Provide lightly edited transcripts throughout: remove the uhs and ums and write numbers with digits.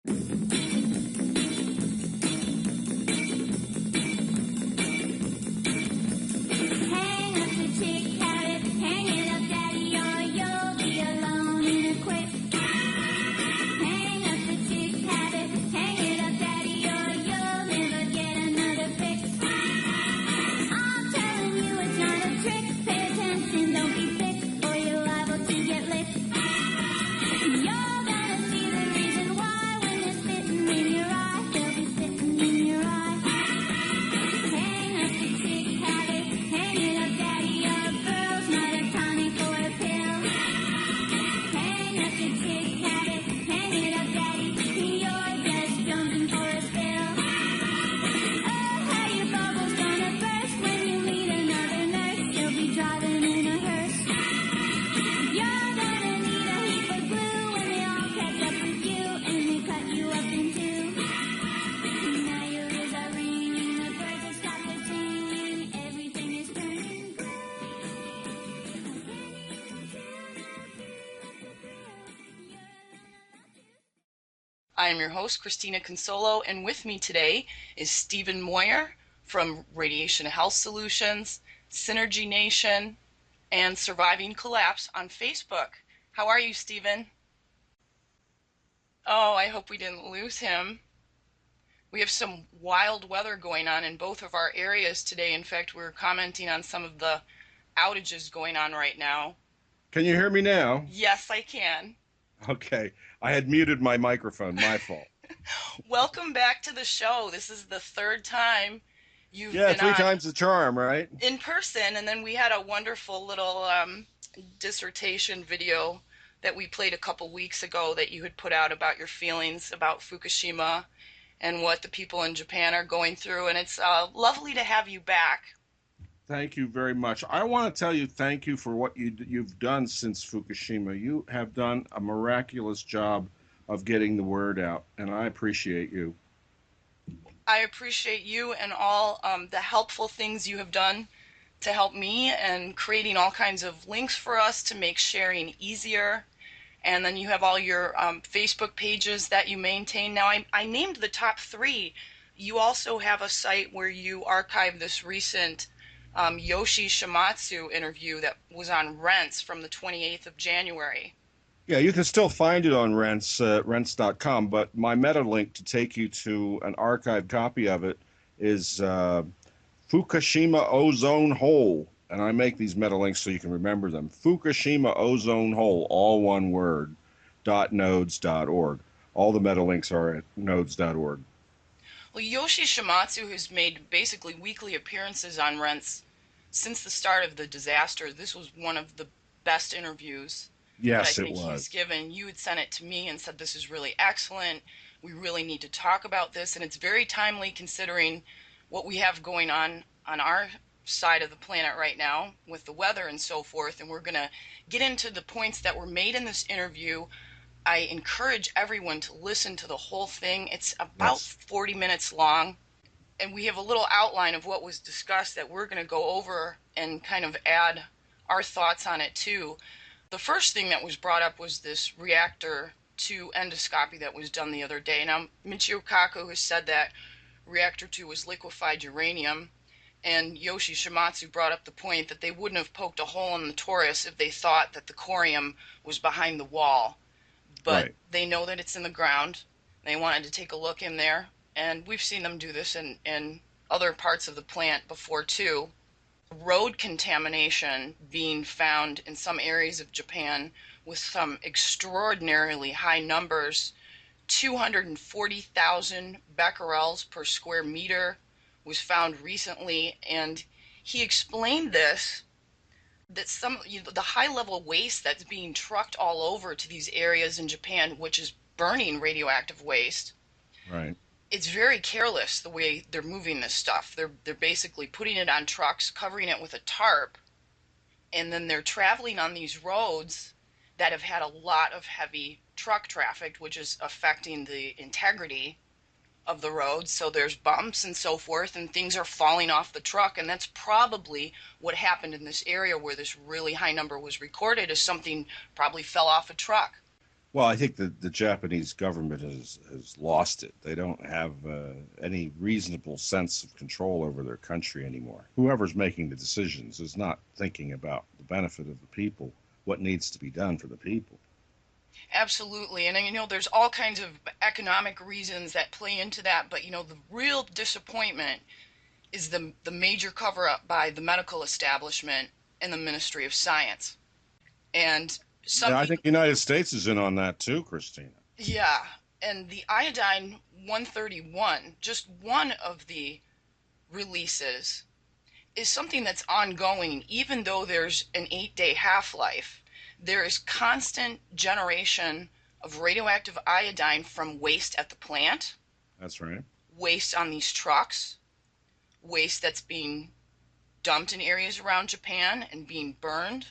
I am your host, Christina Consolo, and with me today is Stephen Moyer from Radiation Health Solutions, Synergy Nation, and Surviving Collapse on Facebook. How are you, Stephen? Oh, I hope we didn't lose him. We have some wild weather going on in both of our areas today. In fact, we were commenting on some of the outages going on right now. Can you hear me now? Yes, I can. Okay. I had muted my microphone. My fault. Welcome back to the show. This is the third time you've Yeah, been three on times the charm, right? in person, and then we had a wonderful little dissertation video that we played a couple weeks ago that you had put out about your feelings about Fukushima and what the people in Japan are going through, and it's lovely to have you back. Thank you very much. I want to tell you thank you for what you've done since Fukushima. You have done a miraculous job of getting the word out, and I appreciate you. I appreciate you and all the helpful things you have done to help me and creating all kinds of links for us to make sharing easier. And then you have all your Facebook pages that you maintain. Now, I named the top three. You also have a site where you archive this recent Yoshi Shimatsu interview that was on Rents from the 28th of January. Yeah, you can still find it on rents.com, but my meta link to take you to an archived copy of it is Fukushima Ozone Hole. And I make these meta links so you can remember them. Fukushima Ozone Hole, all one word, .nodes.org. All the meta links are at nodes.org. Well, Yoshi Shimatsu has made basically weekly appearances on Rents since the start of the disaster. This was one of the best interviews that I Yes, it think he's was. given. You had sent it to me and said, this is really excellent. We really need to talk about this. And it's very timely considering what we have going on our side of the planet right now with the weather and so forth. And we're going to get into the points that were made in this interview. I encourage everyone to listen to the whole thing. It's about Yes. 40 minutes long. And we have a little outline of what was discussed that we're going to go over and kind of add our thoughts on it too. The first thing that was brought up was this Reactor 2 endoscopy that was done the other day. Now, Michio Kaku has said that Reactor 2 was liquefied uranium, and Yoshi Shimatsu brought up the point that they wouldn't have poked a hole in the torus if they thought that the corium was behind the wall. But Right. they know that it's in the ground. They wanted to take a look in there, and we've seen them do this in other parts of the plant before too. Road contamination being found in some areas of Japan with some extraordinarily high numbers. 240,000 becquerels per square meter was found recently, and he explained this, that the high level waste that's being trucked all over to these areas in Japan, which is burning radioactive waste, Right. it's very careless the way they're moving this stuff. They're basically putting it on trucks, covering it with a tarp, and then they're traveling on these roads that have had a lot of heavy truck traffic, which is affecting the integrity of the roads. So there's bumps and so forth, and things are falling off the truck, and that's probably what happened in this area where this really high number was recorded, is something probably fell off a truck. Well, I think the Japanese government has lost it. They don't have any reasonable sense of control over their country anymore. Whoever's making the decisions is not thinking about the benefit of the people, what needs to be done for the people. Absolutely. And there's all kinds of economic reasons that play into that, but the real disappointment is the major cover up by the medical establishment and the Ministry of Science. And some Yeah, I think people, the United States is in on that too, Christina. yeah, and the iodine 131, just one of the releases, is something that's ongoing, even though there's an 8-day half life. There is constant generation of radioactive iodine from waste at the plant, That's right. waste on these trucks, waste that's being dumped in areas around Japan and being burned,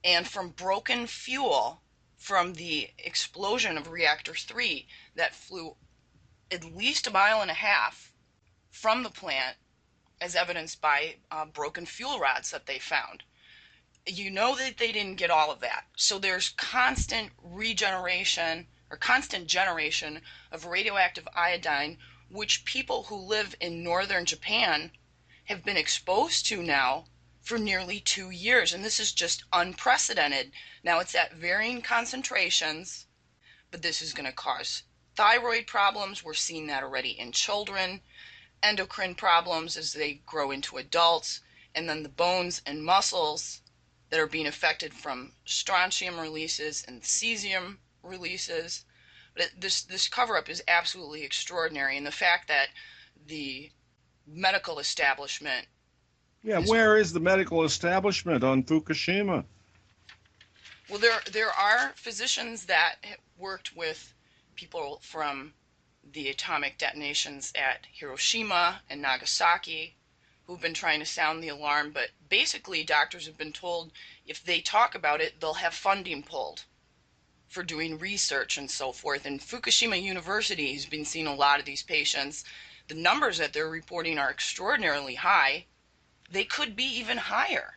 and from broken fuel from the explosion of Reactor 3 that flew at least a mile and a half from the plant, as evidenced by broken fuel rods that they found. That they didn't get all of that. So there's constant regeneration or constant generation of radioactive iodine, which people who live in northern Japan have been exposed to now for nearly 2 years. And this is just unprecedented. Now it's at varying concentrations, but this is going to cause thyroid problems. We're seeing that already in children, endocrine problems as they grow into adults, and then the bones and muscles that are being affected from strontium releases and cesium releases. But this cover up is absolutely extraordinary, and the fact that the medical establishment Yeah, is, where is the medical establishment on Fukushima? well, there are physicians that worked with people from the atomic detonations at Hiroshima and Nagasaki who've been trying to sound the alarm, but basically doctors have been told if they talk about it, they'll have funding pulled for doing research and so forth. And Fukushima University has been seeing a lot of these patients. The numbers that they're reporting are extraordinarily high. They could be even higher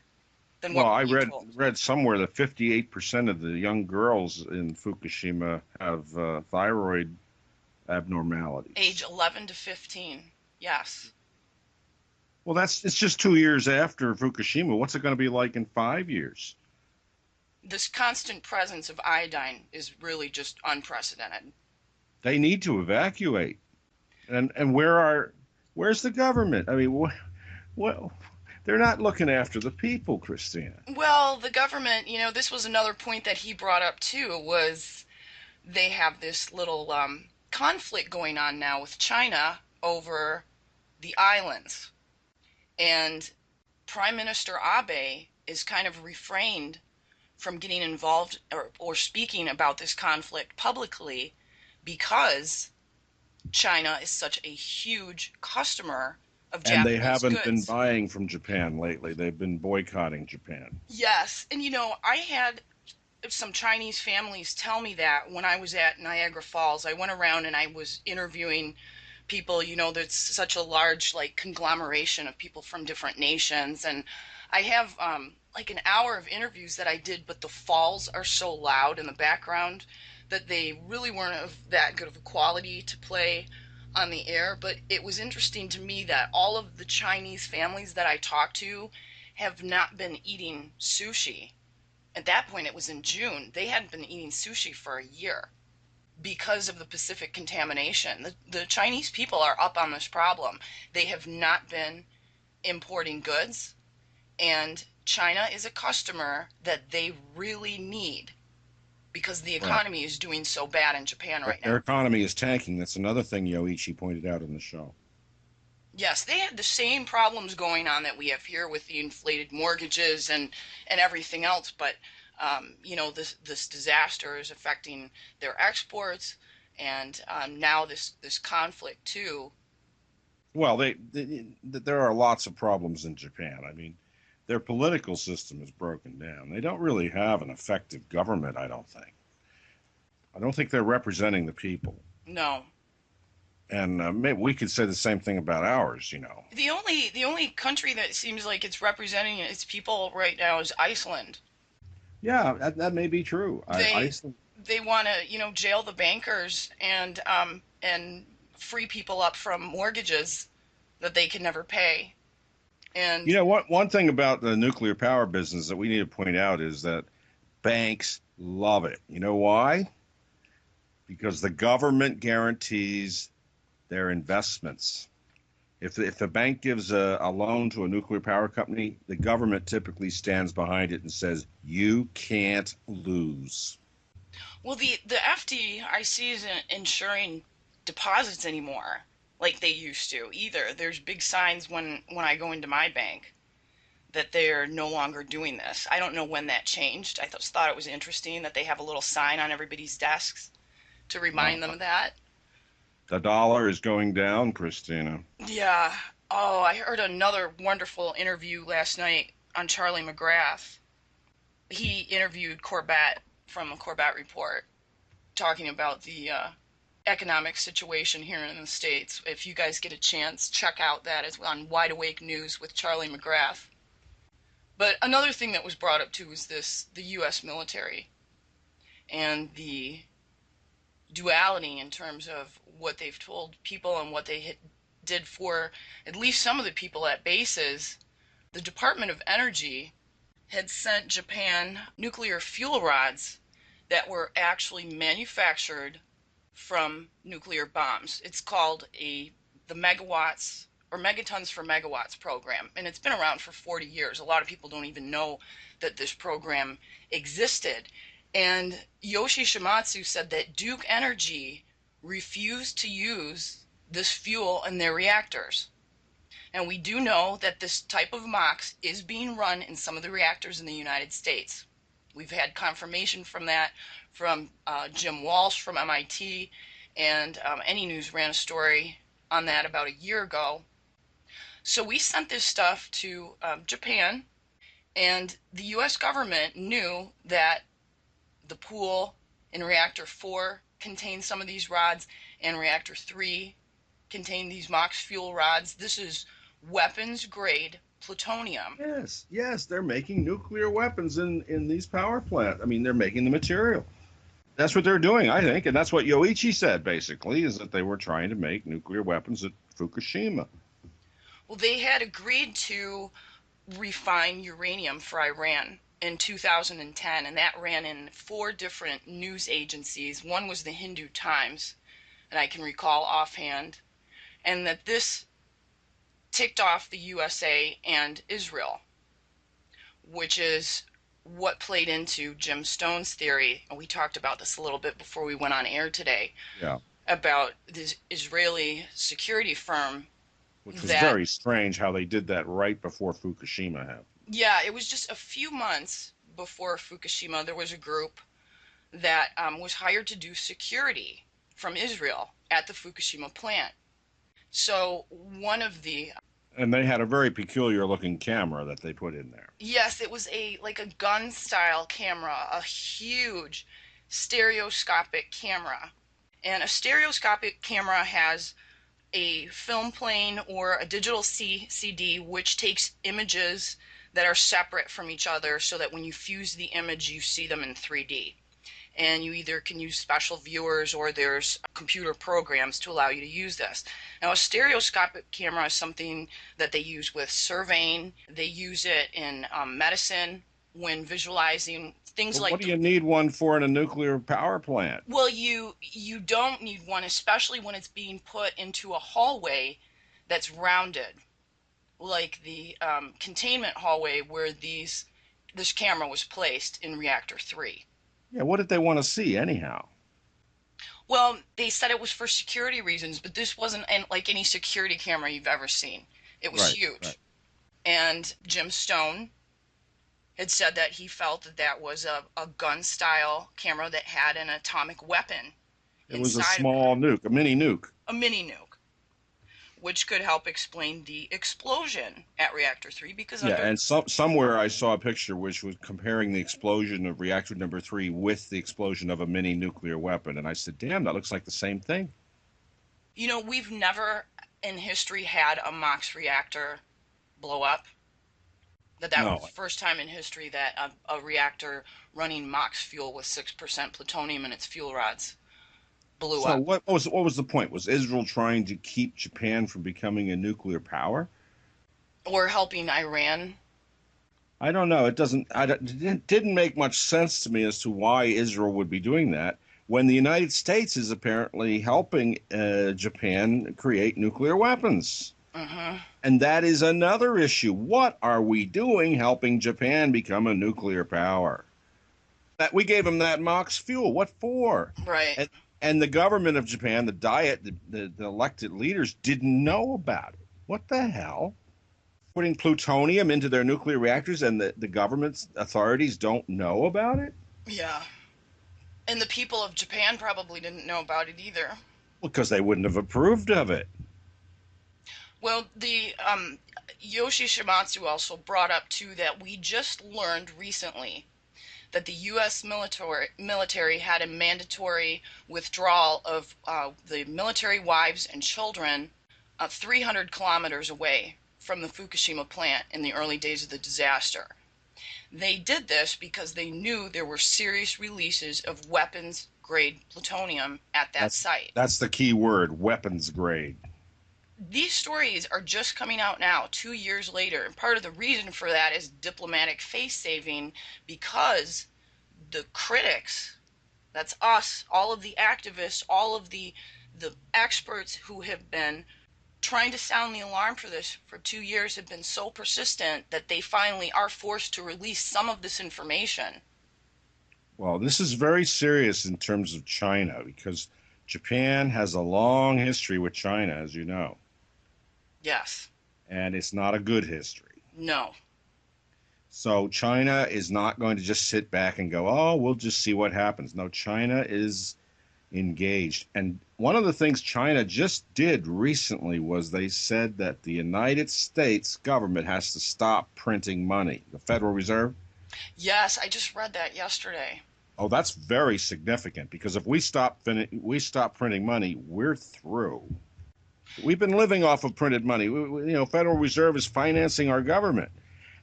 than Well, what we're I being read told. read somewhere that 58% of the young girls in Fukushima have thyroid Age abnormalities. 11 to 15, yes. Well, it's just 2 years after Fukushima. What's it going to be like in 5 years? This constant presence of iodine is really just unprecedented. They need to evacuate. And where's the government? I mean, what they're not looking after the people, Christina. Well, the government, this was another point that he brought up too, was they have this little conflict going on now with China over the islands. And Prime Minister Abe is kind of refrained from getting involved or speaking about this conflict publicly because China is such a huge customer of And they Japanese haven't been goods. buying from Japan lately. They've been boycotting Japan. Yes, and I had some Chinese families tell me that when I was at Niagara Falls. I went around and I was interviewing people. There's such a large like conglomeration of people from different nations, and I have like an hour of interviews that I did, but the falls are so loud in the background that they really weren't of that good of a quality to play on the air. But it was interesting to me that all of the Chinese families that I talked to have not been eating sushi. At that point, it was in June. They hadn't been eating sushi for a year because of the Pacific contamination. The Chinese people are up on this problem. They have not been importing goods, and China is a customer that they really need because the Right. economy is doing so bad in Japan right Their now. economy is tanking. That's another thing Yoichi pointed out in the show. Yes, they had the same problems going on that we have here with the inflated mortgages and everything else, but this disaster is affecting their exports, and now this conflict too. Well, there are lots of problems in Japan. I mean, their political system is broken down. They don't really have an effective government, I don't think. I don't think they're representing the people. No, And maybe we could say the same thing about ours. the only country that seems like it's representing its people right now is Iceland. Yeah, that may be true. They Iceland. they want to, jail the bankers and free people up from mortgages that they can never pay. And One thing about the nuclear power business that we need to point out is that banks love it. You know why? Because the government guarantees their investments. If the bank gives a loan to a nuclear power company, the government typically stands behind it and says, you can't lose. well, the FDIC isn't insuring deposits anymore like they used to either. There's big signs when I go into my bank that they're no longer doing this. I don't know when that changed. I just thought it was interesting that they have a little sign on everybody's desks to remind them Uh, of that. the dollar is going down, Christina. Yeah. Oh, I heard another wonderful interview last night on Charlie McGrath. He interviewed Corbett from the Corbett Report, talking about the economic situation here in the States. If you guys get a chance, check out that. It's on Wide Awake News with Charlie McGrath. But another thing that was brought up too was the U.S. military and the duality in terms of what they've told people and what they did for at least some of the people at bases. The Department of Energy had sent Japan nuclear fuel rods that were actually manufactured from nuclear bombs. It's called the megawatts or megatons for megawatts program, and it's been around for 40 years. A lot of people don't even know that this program existed. And Yoshi Shimatsu said that Duke Energy refused to use this fuel in their reactors. And we do know that this type of MOX is being run in some of the reactors in the United States. We've had confirmation from that from Jim Walsh from MIT, and Any News ran a story on that about a year ago. So we sent this stuff to Japan, and the U.S. government knew that the pool in reactor 4 contained some of these rods, and reactor 3 contained these MOX fuel rods. This is weapons grade plutonium. Yes, yes, they're making nuclear weapons in these power plants. I mean, they're making the material. That's what they're doing, I think, and that's what Yoichi said basically, is that they were trying to make nuclear weapons at Fukushima. Well, they had agreed to refine uranium for Iran in 2010, and that ran in 4 different news agencies. One was the Hindu Times, and I can recall offhand, and that this ticked off the USA and Israel, which is what played into Jim Stone's theory. And we talked about this a little bit before we went on air today Yeah, about this Israeli security firm which was that, very strange how they did that right before Fukushima happened. yeah, it was just a few months before Fukushima, there was a group that was hired to do security from Israel at the Fukushima plant. So one of the And they had a very peculiar looking camera that they put in there. yes, it was a gun style camera, a huge stereoscopic camera. And a stereoscopic camera has a film plane or a digital CD, which takes images that are separate from each other so that when you fuse the image, you see them in 3D. And you either can use special viewers or there's computer programs to allow you to use this. Now, a stereoscopic camera is something that they use with surveying. They use it in medicine when visualizing things But like what do you need one for in a nuclear power plant? well, you don't need one, especially when it's being put into a hallway that's rounded, like the containment hallway where this camera was placed in reactor 3. Yeah, what did they want to see anyhow? Well, they said it was for security reasons, but this wasn't like any security camera you've ever seen. It was Right, right. huge. And Jim Stone had said that he felt that that was a gun style camera that had an atomic weapon It was a inside of it, small nuke, a mini nuke. a mini nuke, which could help explain the explosion at Reactor 3 because Yeah, under and somewhere I saw a picture which was comparing the explosion of reactor number 3 with the explosion of a mini nuclear weapon, and I said, "Damn, that looks like the same thing." we've never in history had a MOX reactor blow up. That was the No. first time in history that a reactor running MOX fuel with 6% plutonium in its fuel rods blew So up. what was the point? Was Israel trying to keep Japan from becoming a nuclear power? Or helping Iran. I don't know. It didn't make much sense to me as to why Israel would be doing that when the United States is apparently helping Japan create nuclear weapons. Hmm. And that is another issue. What are we doing helping Japan become a nuclear power? That we gave them that MOX fuel. What for? Right. And, and the government of Japan, the Diet, the elected leaders didn't know about it. What the hell? Putting plutonium into their nuclear reactors and the government's authorities don't know about it? Yeah. And the people of Japan probably didn't know about it either. Because they wouldn't have approved of it. Well, the Yoshi Shimatsu also brought up too that we just learned recently that the U.S. military had a mandatory withdrawal of the military wives and children 300 kilometers away from the Fukushima plant in the early days of the disaster. They did this because they knew there were serious releases of weapons grade plutonium at that That's site. that's the key word, weapons grade. These stories are just coming out now, 2 years later, and part of the reason for that is diplomatic face saving because the critics, that's us, all of the activists, all of the experts who have been trying to sound the alarm for this for 2 years have been so persistent that they finally are forced to release some of this information. Well, this is very serious in terms of China because Japan has a long history with China, as you know, Yes. and it's not a good history. No. So China is not going to just sit back and go, "Oh, we'll just see what happens." No, China is engaged. And one of the things China just did recently was they said that the United States government has to stop printing money. The Federal Reserve. Yes, I just read that yesterday. Oh, that's very significant because if we stop printing money, we're through. We've been living off of printed money. Federal Reserve is financing our government.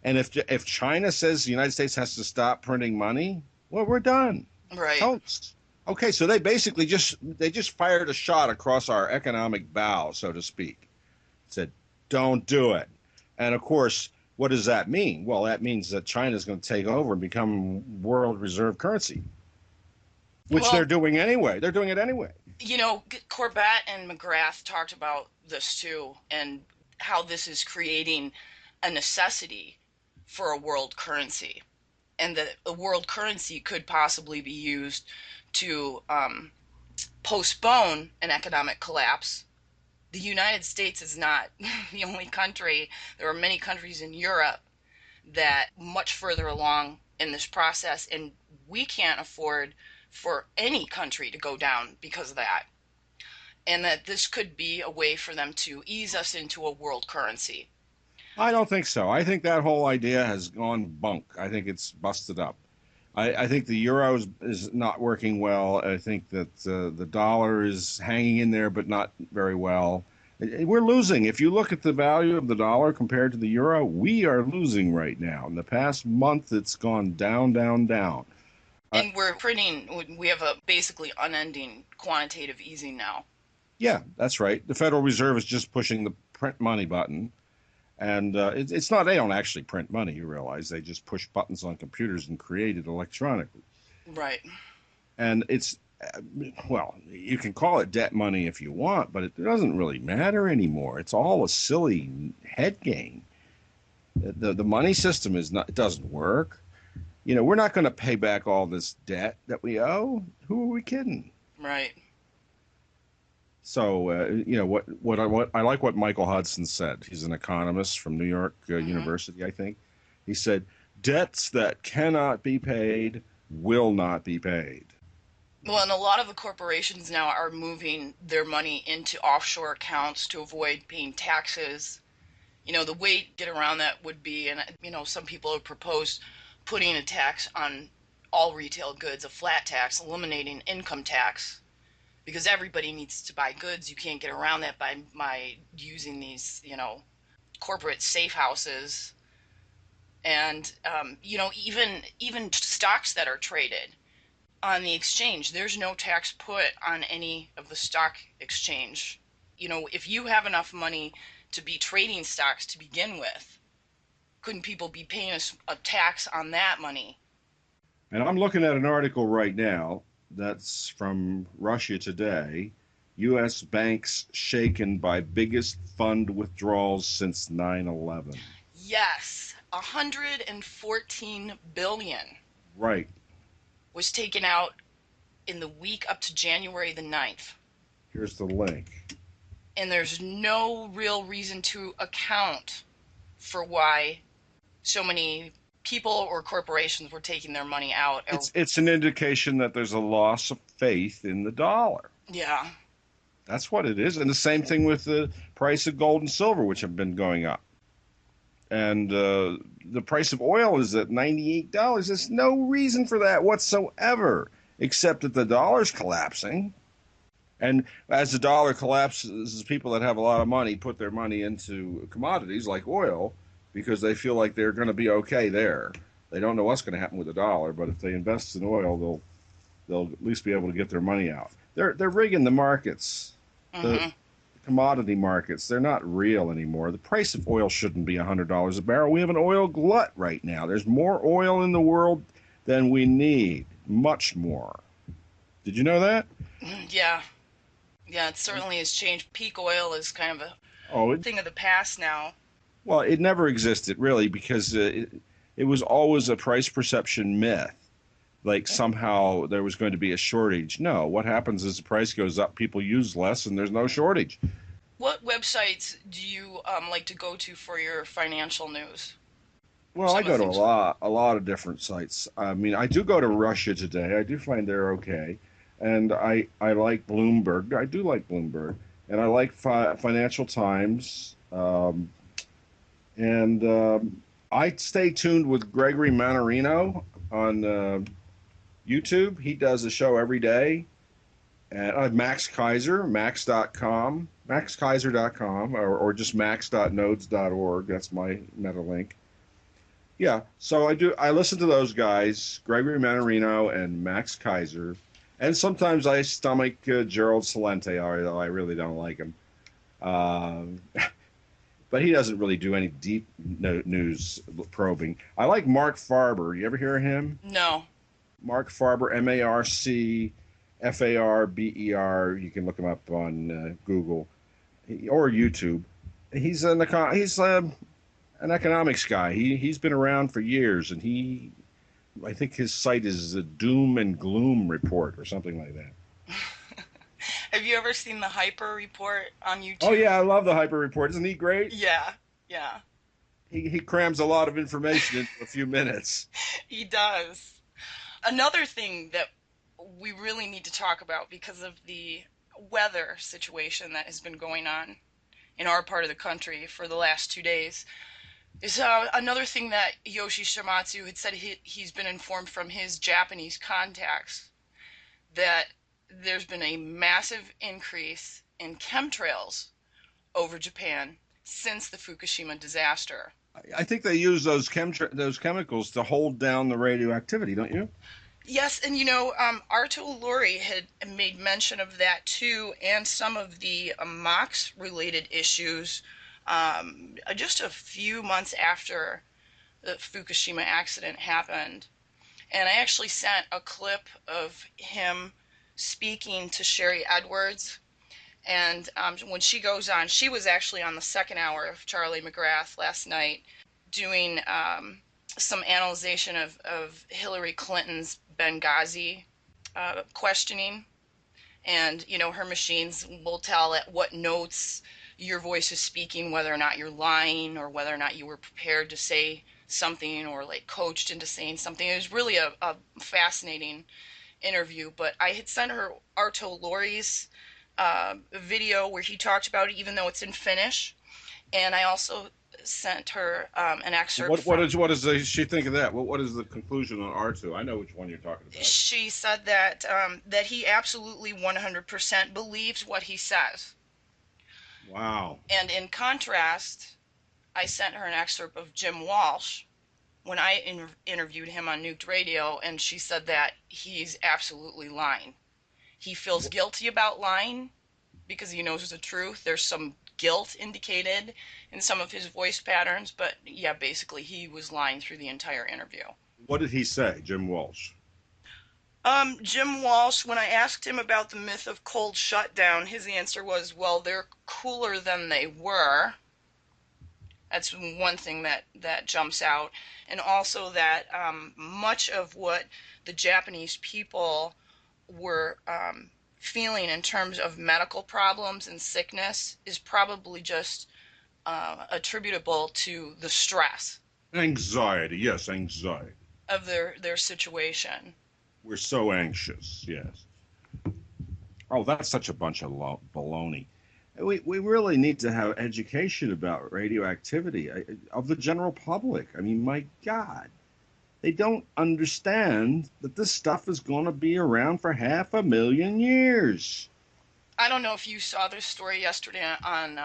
And if China says the United States has to stop printing money, well, we're done. Right. Toast. Okay, so they just fired a shot across our economic bow, so to speak. Said, don't do it. And of course, what does that mean? Well, that means that China's going to take over and become world reserve currency, which they're Well, doing anyway. They're doing it anyway. Corbett and McGrath talked about this too, and how this is creating a necessity for a world currency, and that a world currency could possibly be used to postpone an economic collapse. The United States is not the only country. There are many countries in Europe that much further along in this process, and we can't afford for any country to go down because of that. And that this could be a way for them to ease us into a world currency. I don't think so. I think that whole idea has gone bunk. I think it's busted up. I think the euro is not working well. I think that the dollar is hanging in there, but not very well. We're losing. If you look at the value of the dollar compared to the euro, we are losing right now. In the past month, it's gone down, down, down. Uh, And we're printing, we have a basically unending quantitative easing now. yeah, that's right. The Federal Reserve is just pushing the print money button. And it's not, they don't actually print money, you realize. They just push buttons on computers and create it electronically. Right. And well, you can call it debt money if you want, but it doesn't really matter anymore. It's all a silly head game. The money system it doesn't work. We're not going to pay back all this debt that we owe. Who are we kidding? Right. So, what I like what Michael Hudson said. He's an economist from New York Hmm. University, I think. He said, debts that cannot be paid will not be paid. Well, and a lot of the corporations now are moving their money into offshore accounts to avoid paying taxes. The way to get around that would be, and some people have proposed putting a tax on all retail goods, a flat tax, eliminating income tax, because everybody needs to buy goods. You can't get around that by using these, corporate safe houses And even stocks that are traded on the exchange, there's no tax put on any of the stock exchange. If you have enough money to be trading stocks to begin with, couldn't people be paying a tax on that money? And I'm looking at an article right now that's from Russia Today. U.S. banks shaken by biggest fund withdrawals since 9/11. Yes, 114 billion Right. was taken out in the week up to January the 9th. Here's the link. And there's no real reason to account for why so many people or corporations were taking their money out. It's an indication that there's a loss of faith in the dollar. Yeah. That's what it is. And the same thing with the price of gold and silver, which have been going up. And the price of oil is at $98. There's no reason for that whatsoever, except that the dollar's collapsing. And as the dollar collapses, people that have a lot of money put their money into commodities like oil because they feel like they're going to be okay there. They don't know what's going to happen with the dollar, but if they invest in oil, they'll at least be able to get their money out. They're rigging the markets, the Mm-hmm. commodity markets. They're not real anymore. The price of oil shouldn't be $100 a barrel. We have an oil glut right now. There's more oil in the world than we need, much more. Did you know that? Yeah. Yeah, it certainly has changed. Peak oil is kind of a Oh, thing of the past now. well, it never existed really because it was always a price perception myth. Like somehow there was going to be a shortage. No, what happens is the price goes up, people use less, and there's no shortage. What websites do you like to go to for your financial news? Well, I Some of go the to things. a lot of different sites. I mean, I do go to Russia Today. I do find they're okay, and I like Bloomberg. I do like Bloomberg, and I like Financial Times. And I stay tuned with Gregory Mannarino on YouTube. He does a show every day. And Max Kaiser, max.com, maxkaiser.com, or just max.nodes.org. That's my meta link. Yeah, so I listen to those guys, Gregory Mannarino and Max Kaiser. And sometimes I stomach Gerald Celente, although I really don't like him. Um, but he doesn't really do any deep news probing. I like Mark Farber. You ever hear of him? No. Mark Farber, Markfarber. You can look him up on Google or YouTube. He's an economics guy. He's been around for years, and I think his site is the Doom and Gloom Report or something like that. Have you ever seen the Hyper Report on Oh YouTube? yeah, I love the Hyper Report. Isn't he great? Yeah. Yeah. He crams a lot of information into a few minutes. He does. Another thing that we really need to talk about because of the weather situation that has been going on in our part of the country for the last 2 days is another thing that Yoshi Shimatsu had said he's been informed from his Japanese contacts that there's been a massive increase in chemtrails over Japan since the Fukushima disaster. I think they use those chemicals to hold down the radioactivity, don't you? Yes, and Arto Lori had made mention of that too, and some of the MOX related issues just a few months after the Fukushima accident happened. And I actually sent a clip of him speaking to Sherry Edwards. And when she goes on, she was actually on the second hour of Charlie McGrath last night doing some analyzation of Hillary Clinton's Benghazi questioning. And, her machines will tell at what notes your voice is speaking, whether or not you're lying or whether or not you were prepared to say something or like coached into saying something. It was really a fascinating interview. But I had sent her Arto Lori's video where he talked about it, even though it's in Finnish. And I also sent her an excerpt from. What does she think of that? What is the conclusion on R2? I know which one you're talking about. She said that he absolutely 100% believes what he says. Wow. And in contrast, I sent her an excerpt of Jim Walsh, when I interviewed him on Nuked Radio, and she said that he's absolutely lying. He feels guilty about lying because he knows the truth. There's some guilt indicated in some of his voice patterns, but yeah, basically he was lying through the entire interview. What did he say, Jim Walsh? Jim Walsh, when I asked him about the myth of cold shutdown, his answer was, well, they're cooler than they were. That's one thing that jumps out. And also that much of what the Japanese people were feeling in terms of medical problems and sickness is probably just attributable to the stress Anxiety, yes, anxiety. of their situation. We're so anxious, yes. Oh, that's such a bunch of baloney. We really need to have education about radioactivity of the general public. I mean, my God, they don't understand that this stuff is going to be around for 500,000 years. I don't know if you saw this story yesterday on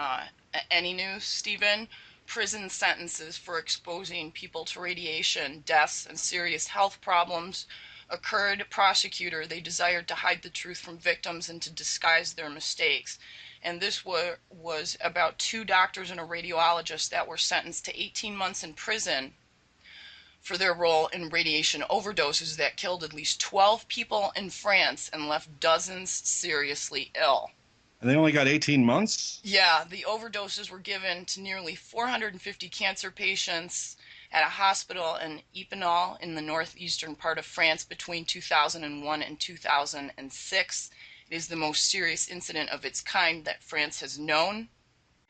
any news, Stephen. Prison sentences for exposing people to radiation, deaths, and serious health problems occurred. Prosecutor, they desired to hide the truth from victims and to disguise their mistakes. And this was about 2 doctors and a radiologist that were sentenced to 18 months in prison for their role in radiation overdoses that killed at least 12 people in France and left dozens seriously ill. And they only got 18 months? Yeah, the overdoses were given to nearly 450 cancer patients at a hospital in Epinal in the northeastern part of France between 2001 and 2006. It is the most serious incident of its kind that France has known.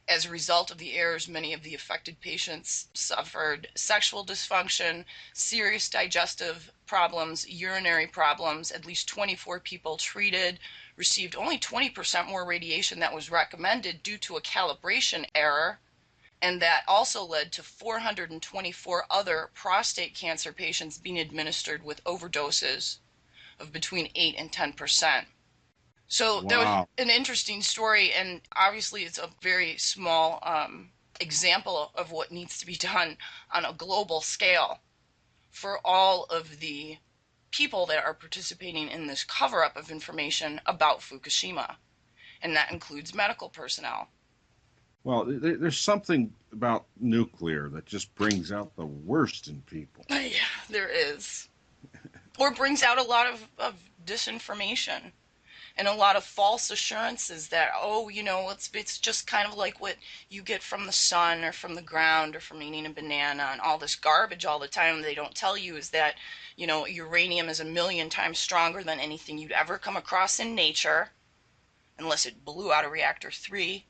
As a result of the errors, many of the affected patients suffered sexual dysfunction, serious digestive problems, urinary problems. At least 24 people treated received only 20% more radiation that was recommended due to a calibration error. And that also led to 424 other prostate cancer patients being administered with overdoses of between 8 and 10%. So that was Wow. an interesting story, and obviously it's a very small example of what needs to be done on a global scale for all of the people that are participating in this cover-up of information about Fukushima, and that includes medical personnel. Well, there's something about nuclear that just brings out the worst in people. Yeah, there is. Or brings out a lot of disinformation and a lot of false assurances that, oh, it's just kind of like what you get from the sun or from the ground or from eating a banana, and all this garbage all the time. They don't tell you is that, uranium is 1,000,000 times stronger than anything you'd ever come across in nature, unless it blew out a reactor 3.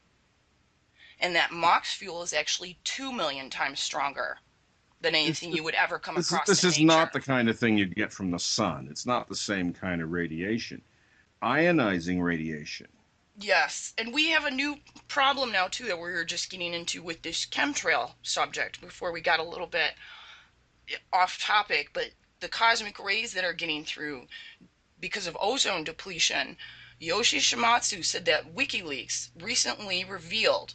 And that MOX fuel is actually 2,000,000 times stronger than anything you would ever come across This in is not nature. the kind of thing you get from the sun. It's not the same kind of radiation. Ionizing radiation. Yes, and we have a new problem now too that we were just getting into with this chemtrail subject before we got a little bit off topic, but the cosmic rays that are getting through because of ozone depletion. Yoshi Shimatsu said that WikiLeaks recently revealed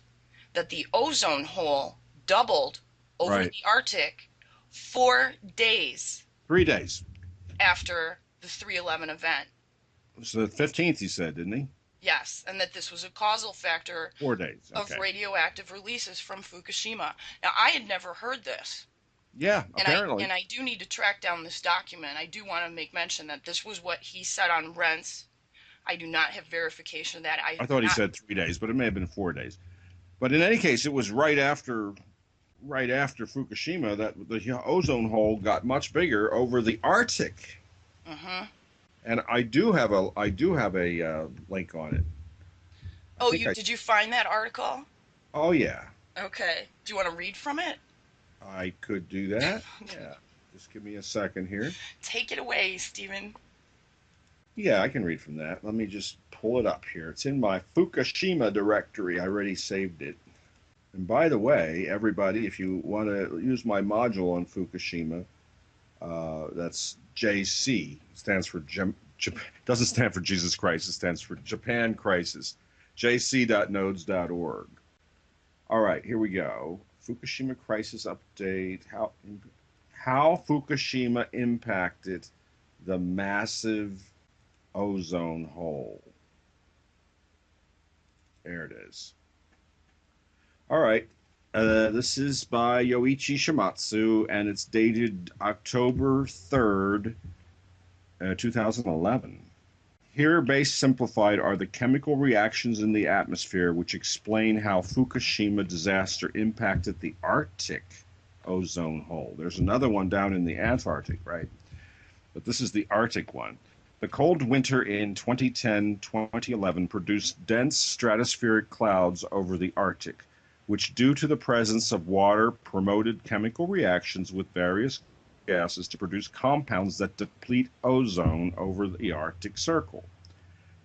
that the ozone hole doubled over Right. the Arctic 4 days 3 days. after the 3/11 event. So the 15th, he said, didn't he? Yes, and that this was a causal factor 4 days. of Okay. radioactive releases from Fukushima. Now, I had never heard this, Yeah, and I apparently. and I do need to track down this document. I do want to make mention that this was what he said on Rents. I do not have verification of that. I I have thought he not. said 3 days, but it may have been 4 days. But in any case, it was right after Fukushima that the ozone hole got much bigger over the Arctic. Mm-hmm. And I do have a link on it. I Oh, think I. did you find that article? Oh yeah, Okay. Do you want to read from it? I could do that. Yeah, just give me a second here. Take it away, Stephen. Yeah, I can read from that. Let me just pull it up here. It's in my Fukushima directory. I already saved it. And by the way, everybody, if you want to use my module on Fukushima, that's JC. It stands for doesn't stand for Jesus Christ. It stands for Japan Crisis. jc.nodes.org. All right, here we go. Fukushima crisis update. how Fukushima impacted the massive ozone hole. There it is. All right. This is by Yoichi Shimatsu, and it's dated October 3rd, 2011. Here, base simplified, are the chemical reactions in the atmosphere which explain how Fukushima disaster impacted the Arctic ozone hole. There's another one down in the Antarctic, right? But this is the Arctic one. The cold winter in 2010-2011 produced dense stratospheric clouds over the Arctic, which, due to the presence of water, promoted chemical reactions with various gases to produce compounds that deplete ozone over the Arctic Circle.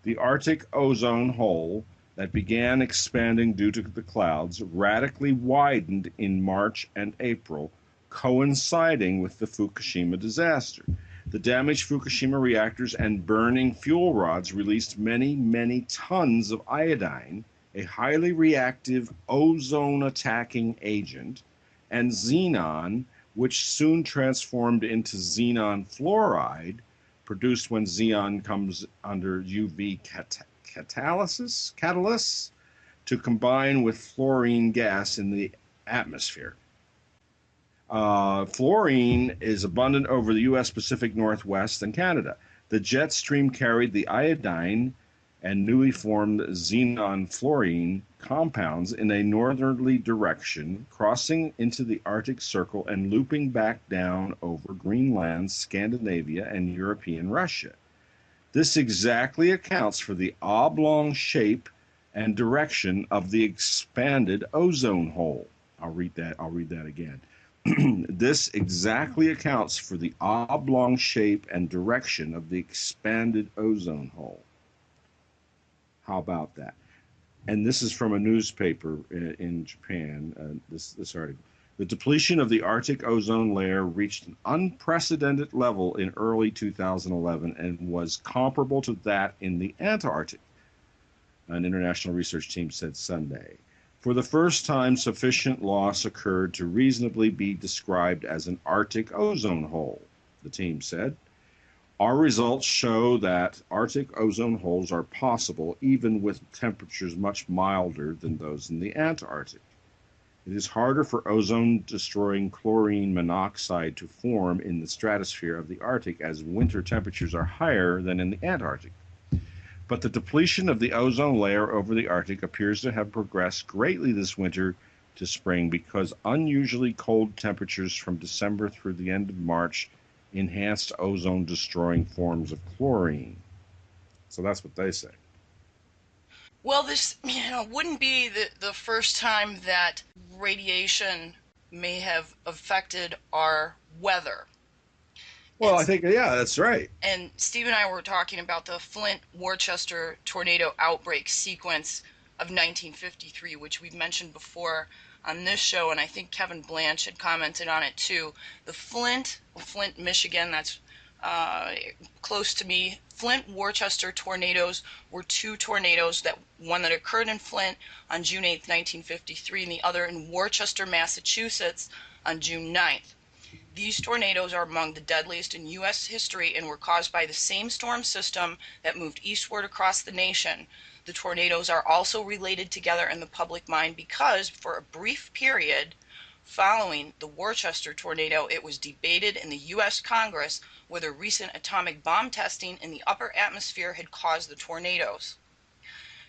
The Arctic ozone hole that began expanding due to the clouds radically widened in March and April, coinciding with the Fukushima disaster. The damaged Fukushima reactors and burning fuel rods released many, many tons of iodine, a highly reactive ozone-attacking agent, and xenon, which soon transformed into xenon fluoride, produced when xenon comes under UV catalysis to combine with fluorine gas in the atmosphere. Fluorine is abundant over the U.S. Pacific Northwest and Canada. The jet stream carried the iodine and newly formed xenon fluorine compounds in a northerly direction, crossing into the Arctic Circle and looping back down over Greenland, Scandinavia, and European Russia. This exactly accounts for the oblong shape and direction of the expanded ozone hole. I'll read that again. This exactly accounts for the oblong shape and direction of the expanded ozone hole. How about that? And this is from a newspaper in Japan, this article. The depletion of the Arctic ozone layer reached an unprecedented level in early 2011 and was comparable to that in the Antarctic, an international research team said Sunday. For the first time, sufficient loss occurred to reasonably be described as an Arctic ozone hole, the team said. Our results show that Arctic ozone holes are possible even with temperatures much milder than those in the Antarctic. It is harder for ozone-destroying chlorine monoxide to form in the stratosphere of the Arctic as winter temperatures are higher than in the Antarctic. But the depletion of the ozone layer over the Arctic appears to have progressed greatly this winter to spring because unusually cold temperatures from December through the end of March enhanced ozone-destroying forms of chlorine. So that's what they say. Well, this wouldn't be the first time that radiation may have affected our weather. Well, I think, yeah, that's right. And Steve and I were talking about the Flint-Worcester tornado outbreak sequence of 1953, which we've mentioned before on this show, and I think Kevin Blanche had commented on it too. The Flint, Michigan, that's close to me. Flint-Worcester tornadoes were two tornadoes, one that occurred in Flint on June 8th, 1953, and the other in Worcester, Massachusetts on June 9th. These tornadoes are among the deadliest in U.S. history and were caused by the same storm system that moved eastward across the nation. The tornadoes are also related together in the public mind because, for a brief period following the Worcester tornado, it was debated in the U.S. Congress whether recent atomic bomb testing in the upper atmosphere had caused the tornadoes.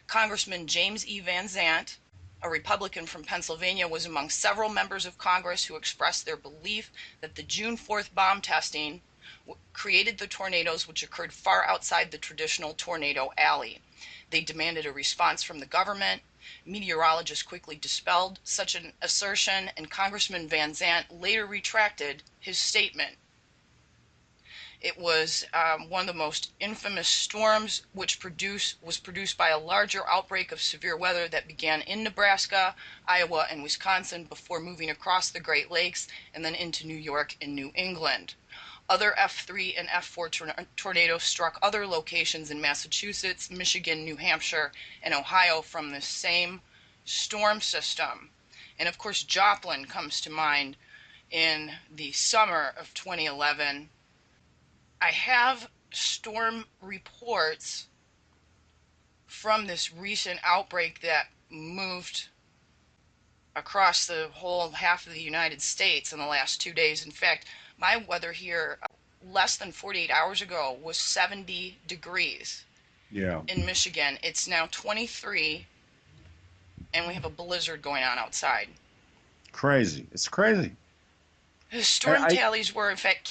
Congressman James E. Van Zandt, a Republican from Pennsylvania, was among several members of Congress who expressed their belief that the June 4th bomb testing created the tornadoes, which occurred far outside the traditional tornado alley. They demanded a response from the government. Meteorologists quickly dispelled such an assertion, and Congressman Van Zandt later retracted his statement. It was one of the most infamous storms, which was produced by a larger outbreak of severe weather that began in Nebraska, Iowa, and Wisconsin before moving across the Great Lakes and then into New York and New England. Other F3 and F4 tornadoes struck other locations in Massachusetts, Michigan, New Hampshire, and Ohio from the same storm system. And of course, Joplin comes to mind in the summer of 2011. I have storm reports from this recent outbreak that moved across the whole half of the United States in the last 2 days. In fact, my weather here less than 48 hours ago was 70 degrees Yeah. in Michigan. It's now 23, and we have a blizzard going on outside. Crazy. It's crazy. The I, storm I tallies were, in fact,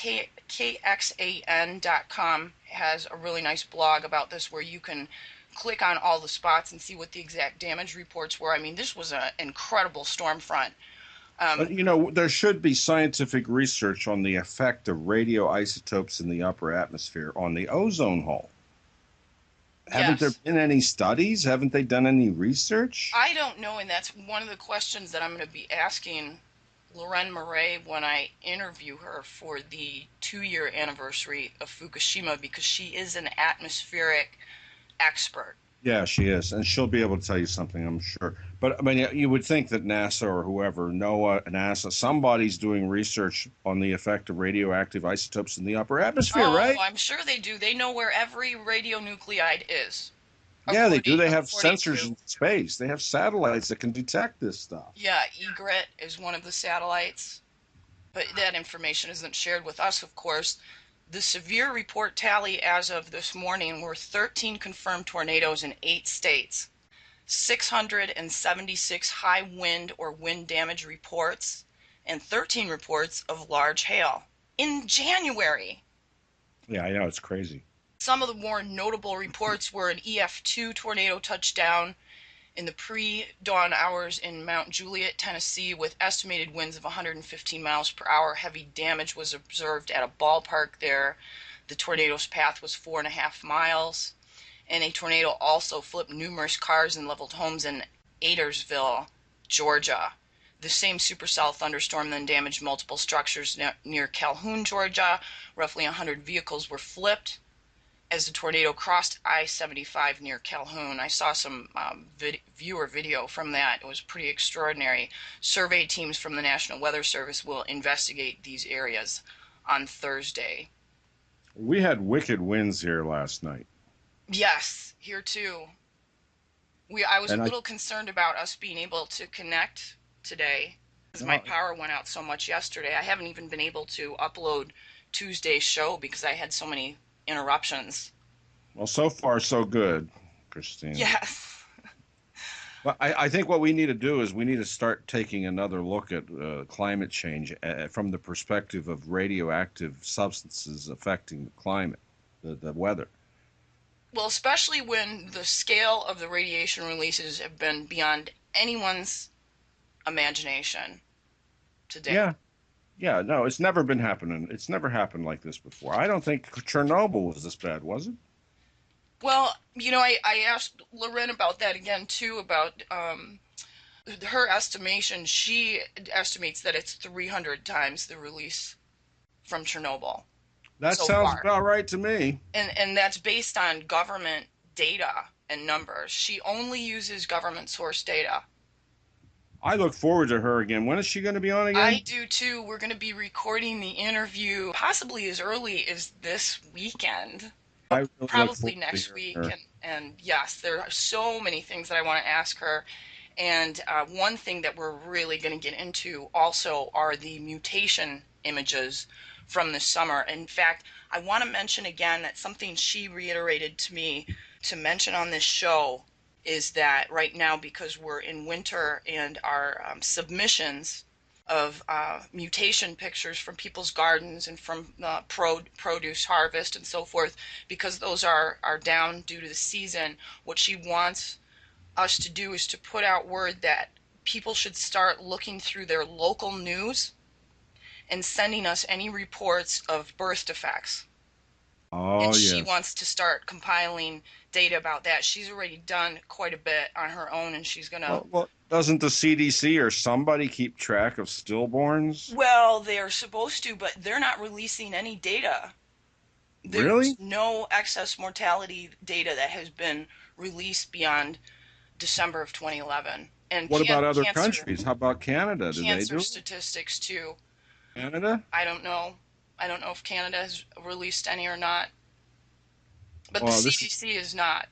KXAN.com has a really nice blog about this where you can click on all the spots and see what the exact damage reports were. I mean, this was an incredible storm front. but there should be scientific research on the effect of radioisotopes in the upper atmosphere on the ozone hole. Haven't there Yes, been any studies? Haven't they done any research? I don't know, and that's one of the questions that I'm going to be asking Loren Murray when I interview her for the 2-year anniversary of Fukushima, because she is an atmospheric expert. Yeah, she is, and she'll be able to tell you something, I'm sure. But I mean, you would think that NASA or whoever, NOAA, NASA, somebody's doing research on the effect of radioactive isotopes in the upper atmosphere, Oh, right? I'm sure they do. They know where every radionuclide is, Yeah, they do. They have according sensors to, in space. They have satellites that can detect this stuff. yeah, EGRET is one of the satellites, but that information isn't shared with us, of course. The severe report tally as of this morning were 13 confirmed tornadoes in 8 states, 676 high wind or wind damage reports, and 13 reports of large hail in January. Yeah, I know, it's crazy. Some of the more notable reports were an EF2 tornado touchdown in the pre-dawn hours in Mount Juliet, Tennessee, with estimated winds of 115 miles per hour. Heavy damage was observed at a ballpark there. The tornado's path was 4.5 miles. And a tornado also flipped numerous cars and leveled homes in Adairsville, Georgia. The same supercell thunderstorm then damaged multiple structures near Calhoun, Georgia. Roughly 100 vehicles were flipped as the tornado crossed I-75 near Calhoun. I saw some viewer video from that. It was pretty extraordinary. Survey teams from the National Weather Service will investigate these areas on Thursday. We had wicked winds here last night. Yes, here too. I was a And I, little concerned about us being able to connect today because my no, power went out so much yesterday. I haven't even been able to upload Tuesday's show because I had so many interruptions. well, so far so good, Christine. Yes. Well, I think what we need to do is we need to start taking another look at climate change from the perspective of radioactive substances affecting the climate, the weather. Well, especially when the scale of the radiation releases have been beyond anyone's imagination to date. Yeah, yeah, no, it's never been happening. It's never happened like this before. I don't think Chernobyl was this bad, was it? Well, I asked Loren about that again too, about her estimation. She estimates that it's 300 times the release from Chernobyl That so sounds far. about right to me. And that's based on government data and numbers. She only uses government source data. I look forward to her again. When is she going to be on I again? do too. We're going to be recording the interview possibly as early as this weekend, I really look probably forward to next hearing week. her. And yes, there are so many things that I want to ask her. And one thing that we're really going to get into also are the mutation images from this summer. In fact, I want to mention again that something she reiterated to me to mention on this show is that right now, because we're in winter and our submissions of mutation pictures from people's gardens and from produce harvest and so forth, because those are down due to the season, what she wants us to do is to put out word that people should start looking through their local news and sending us any reports of birth defects. And Oh, she yes. wants to start compiling data about that. She's already done quite a bit on her own, and she's gonna. Well, doesn't the CDC or somebody keep track of stillborns? Well, they're supposed to, but they're not releasing any data. There's Really? no excess mortality data that has been released beyond December of 2011. And What about other cancer countries? How about Canada? Do they cancer do it? statistics too. Canada? I don't know. I don't know if Canada has released any or not, but the Well, CDC is not.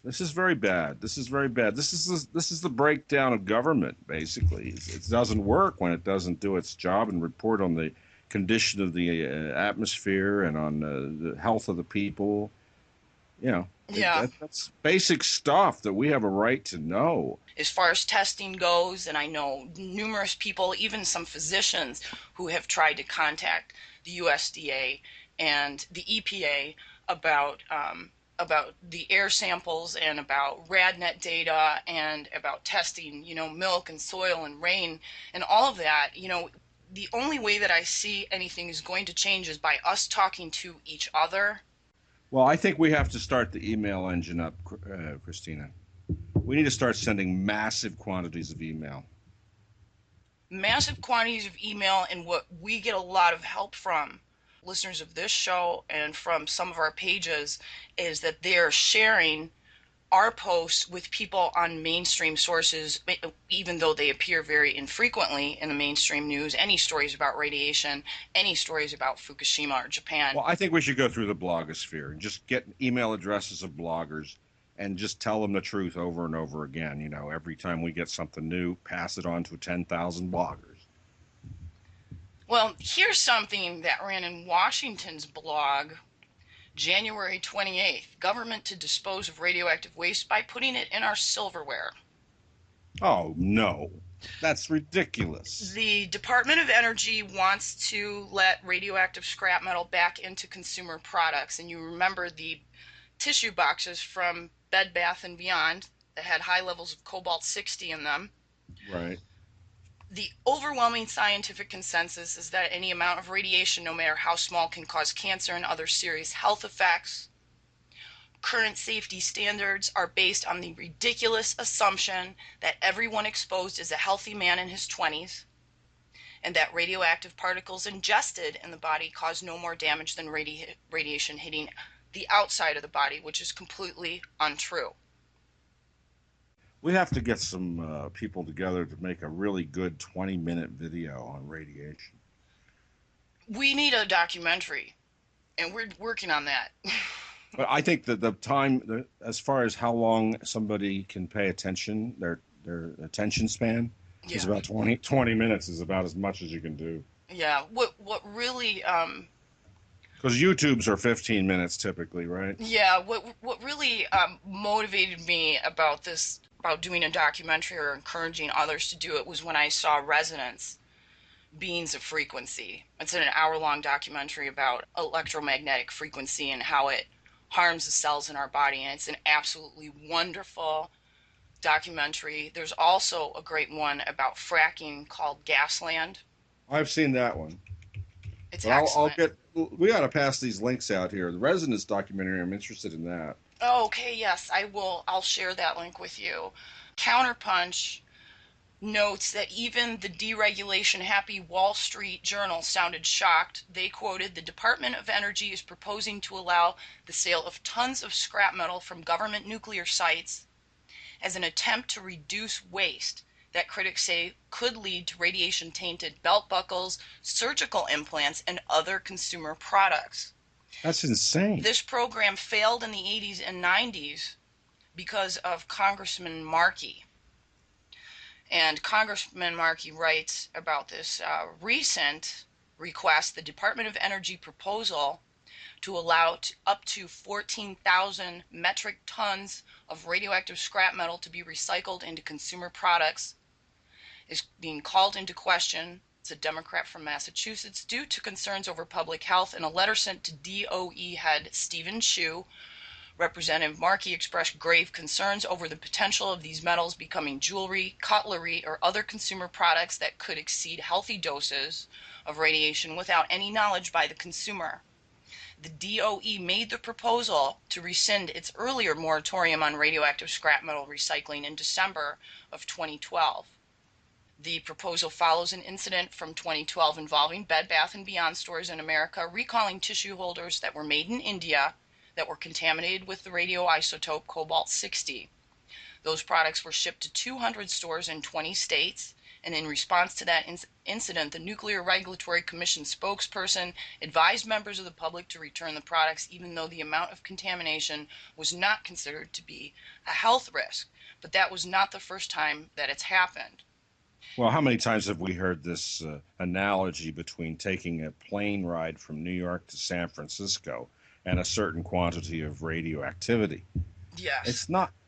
this is very bad. This is very bad. This is the breakdown of government. Basically, it doesn't work when it doesn't do its job and report on the condition of the atmosphere and on the health of the people. You know, Yeah. that's basic stuff that we have a right to know. As far as testing goes, and I know numerous people, even some physicians, who have tried to contact the USDA and the EPA about the air samples and about RadNet data and about testing, milk and soil and rain and all of that. The only way that I see anything is going to change is by us talking to each other. Well, I think we have to start the email engine up, Christina. We need to start sending massive quantities of email. Massive quantities of email, and what we get a lot of help from listeners of this show and from some of our pages is that they're sharing our posts with people on mainstream sources, even though they appear very infrequently in the mainstream news. Any stories about radiation, any stories about Fukushima or Japan. Well, I think we should go through the blogosphere and just get email addresses of bloggers and just tell them the truth over and over again. Every time we get something new, pass it on to 10,000 bloggers. Well, here's something that ran in Washington's blog January 28th. Government to dispose of radioactive waste by putting it in our silverware. Oh, no. That's ridiculous. The Department of Energy wants to let radioactive scrap metal back into consumer products. And you remember the tissue boxes from Bed Bath & Beyond that had high levels of cobalt 60 in them. Right. The overwhelming scientific consensus is that any amount of radiation, no matter how small, can cause cancer and other serious health effects. Current safety standards are based on the ridiculous assumption that everyone exposed is a healthy man in his 20s, and that radioactive particles ingested in the body cause no more damage than radiation hitting the outside of the body, which is completely untrue. We have to get some people together to make a really good 20-minute video on radiation. We need a documentary, and we're working on that. But I think that as far as how long somebody can pay attention, their attention span is Yeah. about 20 minutes is about as much as you can do. Yeah. What really Because YouTubes are 15 minutes typically, right? Yeah, what really motivated me about doing a documentary or encouraging others to do it, was when I saw Resonance, Beings of Frequency. It's an hour-long documentary about electromagnetic frequency and how it harms the cells in our body, and it's an absolutely wonderful documentary. There's also a great one about fracking called Gasland. I've seen that one. It's But I'll excellent. get. We got to pass these links out here. The Resonance documentary. I'm interested in that. Oh, okay, yes, I will. I'll share that link with you. Counterpunch notes that even the deregulation happy Wall Street Journal sounded shocked. They quoted, "The Department of Energy is proposing to allow the sale of tons of scrap metal from government nuclear sites as an attempt to reduce waste that critics say could lead to radiation tainted belt buckles, surgical implants, and other consumer products." That's insane. This program failed in the 80s and 90s because of Congressman Markey. And Congressman Markey writes about this recent request, the Department of Energy proposal to allow up to 14,000 metric tons of radioactive scrap metal to be recycled into consumer products is being called into question. It's a Democrat from Massachusetts, due to concerns over public health. In a letter sent to DOE head Stephen Chu, Representative Markey expressed grave concerns over the potential of these metals becoming jewelry, cutlery, or other consumer products that could exceed healthy doses of radiation without any knowledge by the consumer. The DOE made the proposal to rescind its earlier moratorium on radioactive scrap metal recycling in December of 2012. The proposal follows an incident from 2012 involving Bed Bath & Beyond stores in America recalling tissue holders that were made in India that were contaminated with the radioisotope cobalt 60. Those products were shipped to 200 stores in 20 states And in response to that incident, the Nuclear Regulatory Commission spokesperson advised members of the public to return the products, even though the amount of contamination was not considered to be a health risk. But that was not the first time that it's happened. Well, how many times have we heard this analogy between taking a plane ride from New York to San Francisco and a certain quantity of radioactivity? Yes.